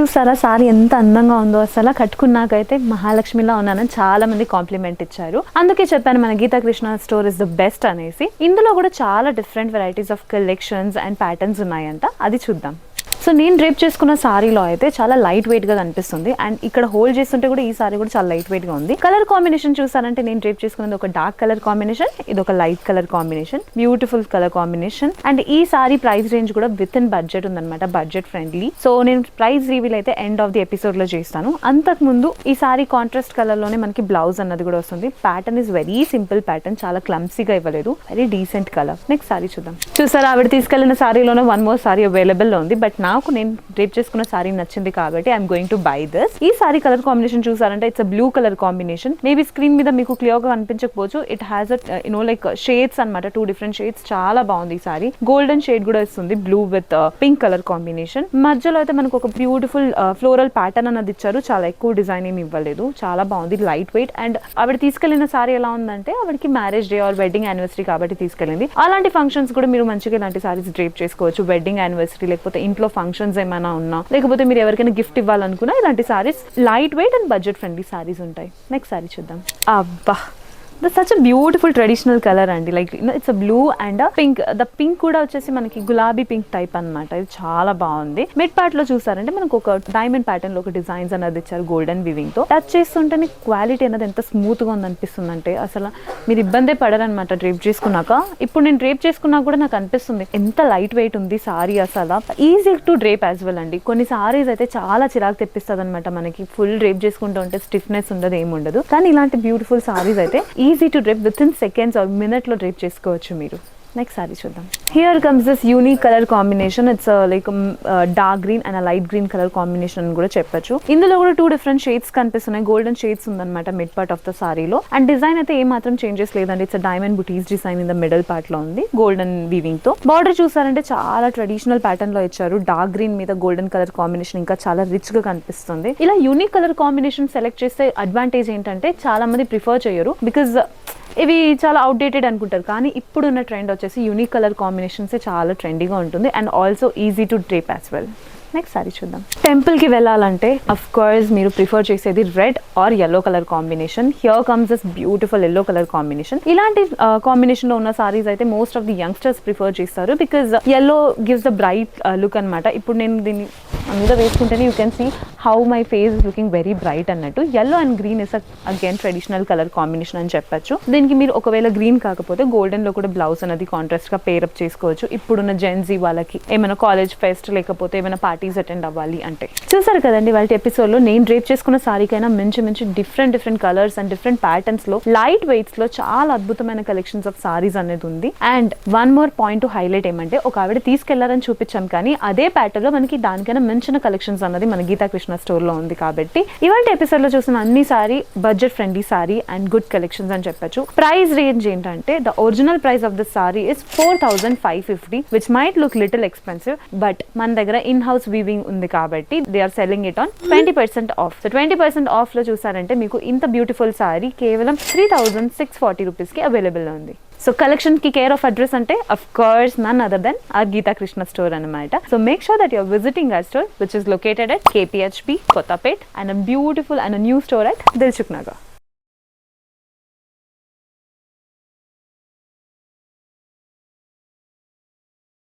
చూసారా సారీ ఎంత అందంగా ఉందో, అసలు కట్టుకున్నాకైతే మహాలక్ష్మిలా ఉన్నానని చాలా మంది కాంప్లిమెంట్ ఇచ్చారు. అందుకే చెప్పాను మన Geeta Krishna store is the best అనేసి. ఇందులో కూడా చాలా different varieties of collections and patterns ఉన్నాయంట, అది చూద్దాం. సో నేను డ్రేప్ చేసుకున్న సారీలో అయితే చాలా లైట్ వెయిట్ గా కనిపిస్తుంది. అండ్ ఇక్కడ హోల్డ్ చేస్తుంటే కూడా ఈ సారీ కూడా చాలా లైట్ వెయిట్ గా ఉంది. కలర్ కాంబినేషన్ చూసారంటే నేను డ్రేప్ చేసుకున్నది ఒక డార్క్ కలర్ కాంబినేషన్, ఇది ఒక light colour combination, beautiful colour combination. And ఈ సారీ ప్రైస్ రేంజ్ కూడా విత్ ఇన్ బడ్జెట్ ఉందన్నమాట, బడ్జెట్ ఫ్రెండ్లీ. సో నేను ప్రైస్ రివీల్ అయితే ఎండ్ ఆఫ్ ది ఎపిసోడ్ లో చేస్తాను. అంతకు ముందు ఈ సారీ కాంట్రాస్ట్ కలర్ లోనే మనకి బ్లౌజ్ అన్నది కూడా వస్తుంది. Pattern is very simple pattern, చాలా క్లమ్సీగా ఇవ్వలేదు, very decent colour. Next sari చూద్దాం. చూసారా ఆవిడ తీసుకెళ్లిన సారీలోనే వన్ మోర్ సారీ అవైలబుల్ లో ఉంది. బట్ నాకు నేను డ్రేప్ చేసుకున్న సారీ నచ్చింది కాబట్టి I'm going to buy this. ఈ సారీ కలర్ కాంబినేషన్ చూసారంటే it's blue colour combination. Maybe screen మీద మీకు క్లియర్ గా కనిపించకపోవచ్చు. ఇట్ హ్యాస్ లైక్ షేడ్స్ అనమాట, 2 డిఫరెంట్ షేడ్స్. చాలా బాగుంది ఈ సారీ. గోల్డెన్ షేడ్ కూడా ఇస్తుంది, blue with pink colour combination. మధ్యలో అయితే మనకు ఒక బ్యూటిఫుల్ ఫ్లోరల్ ప్యాటర్న్ అన్నది ఇచ్చారు. చాలా ఎక్కువ డిజైన్ ఏమి ఇవ్వలేదు, చాలా బాగుంది, లైట్ వెయిట్. అండ్ ఆవిడ తీసుకెళ్లిన సారీ ఎలా ఉందంటే ఆవిడకి marriage day or wedding anniversary కాబట్టి తీసుకెళ్ళింది. అలాంటి ఫంక్షన్స్ కూడా మీరు మంచిగా ఇలాంటి సారీస్ డ్రేప్ చేసుకోవచ్చు. వెడ్డింగ్ యానివర్సరీ లేకపోతే ఇంట్లో ఫంక్షన్స్ ఏమైనా ఉన్నా, లేకపోతే మీరు ఎవరికైనా గిఫ్ట్ ఇవ్వాలనుకున్నా ఇలాంటి saris light weight and budget friendly saris ఉంటాయి. నెక్స్ట్ సారీ చూద్దాం. అబ్బా, that's such a beautiful traditional color అండి. Like it's a blue and pink. The pink కూడా వచ్చేసి మనకి గులాబీ పింక్ టైప్ అనమాట. ఇది చాలా బాగుంది. మిడ్ పార్ట్ లో చూసారంటే మనకు ఒక డైమండ్ ప్యాటర్న్ లో ఒక డిజైన్స్ అనేది ఇచ్చారు గోల్డెన్ వివింగ్ తో. టచ్ చేస్తుంటే క్వాలిటీ అనేది ఎంత స్మూత్ గా ఉంది అనిపిస్తుంది అంటే అసలు మీరు ఇబ్బందే పడరనమాట డ్రేప్ చేసుకున్నాక. ఇప్పుడు నేను డ్రేప్ చేసుకున్నా కూడా నాకు అనిపిస్తుంది ఎంత లైట్ వెయిట్ ఉంది సారీ, అసలు easy to drape as well అండి. కొన్ని సారీస్ అయితే చాలా చిరాకు తెప్పిస్తుంది అనమాట మనకి, ఫుల్ డ్రేప్ చేసుకుంటూ ఉంటే స్టిఫ్నెస్ ఉండదు, ఏమి ఉండదు. కానీ ఇలాంటి బ్యూటిఫుల్ సారీస్ అయితే easy to drape, with in seconds or minute లో డ్రేప్ చేసుకోవచ్చు మీరు. నెక్స్ట్ సారీ చూద్దాం. Here comes this unique colour combination. It's like dark green and light green colour combination అని కూడా చెప్పొచ్చు. ఇందులో కూడా 2 డిఫరెంట్ షేడ్స్ కనిపిస్తున్నాయి. గోల్డెన్ షేడ్స్ ఉందన్నమాట మిడ్ పార్ట్ ఆఫ్ ద సారీలో. అండ్ డిజైన్ అయితే ఏ మాత్రం చేంజెస్ లేదండి. It's diamond buttis design in the middle part లో ఉంది, గోల్డెన్ వీవింగ్ తో. బార్డర్ చూసారంటే చాలా ట్రెడిషనల్ ప్యాటర్న్ లో ఇచ్చారు. డార్క్ గ్రీన్ మీద గోల్డెన్ కలర్ కాంబినేషన్ ఇంకా చాలా రిచ్ గా కనిపిస్తుంది. ఇలా యూనిక్ కలర్ కాంబినేషన్ సెలెక్ట్ చేస్తే అడ్వాంటేజ్ ఏంటంటే చాలా మంది ప్రిఫర్ చేయరు, బికాజ్ ఇవి చాలా అవుట్డేటెడ్ అనుకుంటారు. కానీ ఇప్పుడున్న ట్రెండ్ వచ్చేసి యూనిక్ కలర్ కాంబినేషన్స్ చాలా ట్రెండీగా ఉంటుంది and also easy to drape as well. Next sari చూద్దాం. టెంపుల్ కి వెళ్ళాలంటే అఫ్ కోర్స్ మీరు ప్రిఫర్ చేసేది red or yellow colour combination. Here comes this beautiful yellow colour combination. ఇలాంటి కాంబినేషన్ లో ఉన్న సారీస్ అయితే most of the youngsters prefer చేస్తారు, because yellow gives the bright look అనమాట. ఇప్పుడు నేను దీన్ని మీద వేసుకుంటేనే you can see how my face is looking very bright అన్నట్టు. yellow and green is again traditional colour combination అని చెప్పొచ్చు. దీనికి మీరు ఒకవేళ గ్రీన్ కాకపోతే గోల్డెన్ లో కూడా బ్లౌజ్ అనేది కాంట్రాస్ట్ గా పేరప్ చేసుకోవచ్చు. ఇప్పుడున్న జెన్జీ వాళ్ళకి ఏమైనా కాలేజ్ ఫెస్ట్ లేకపోతే ఏమైనా పార్టీస్ అటెండ్ అవ్వాలి అంటే. చూసారు కదండి వాళ్ళ ఎపిసోడ్ లో నేను డ్రేప్ చేసుకున్న సారీకైనా మంచి different colours and different patterns లో లైట్ వెయిట్స్ లో చాలా అద్భుతమైన కలెక్షన్స్ ఆఫ్ సారీస్ అనేది ఉంది. And one more point to highlight ఏమంటే ఒక ఆవిడ తీసుకెళ్లారని చూపించాం, కానీ అదే ప్యాటర్న్ లో మనకి దానికైనా మంచిన కలెక్షన్స్ అన్నది మన గీతా కృష్ణ స్టోర్ లో ఉంది. కాబట్టి ఇవాళ ఎపిసోడ్ లో చూసిన అన్ని sari budget friendly sari and good collections అని చెప్పొచ్చు. ప్రైస్ రేంజ్ ఏంటంటే the original price of the sari is 4550, which might look little expensive, but మన దగ్గర ఇన్ హౌస్ వీవింగ్ ఉంది కాబట్టి they are selling it on 20% off. So 20% off లో చూసారంటే మీకు ఇంత బ్యూటిఫుల్ సారీ కేవలం 3640 రూపీస్ కి అవైలబుల్ ఉంది. సో కలెక్షన్ కి కేర్ ఆఫ్ అడ్రస్ అంటే of course none other than our Geetha Krishna store అనమాట. So make sure that you are visiting our store which is located at KPHP, Kottapet, and a beautiful and a new store at Dilshuk Nagar.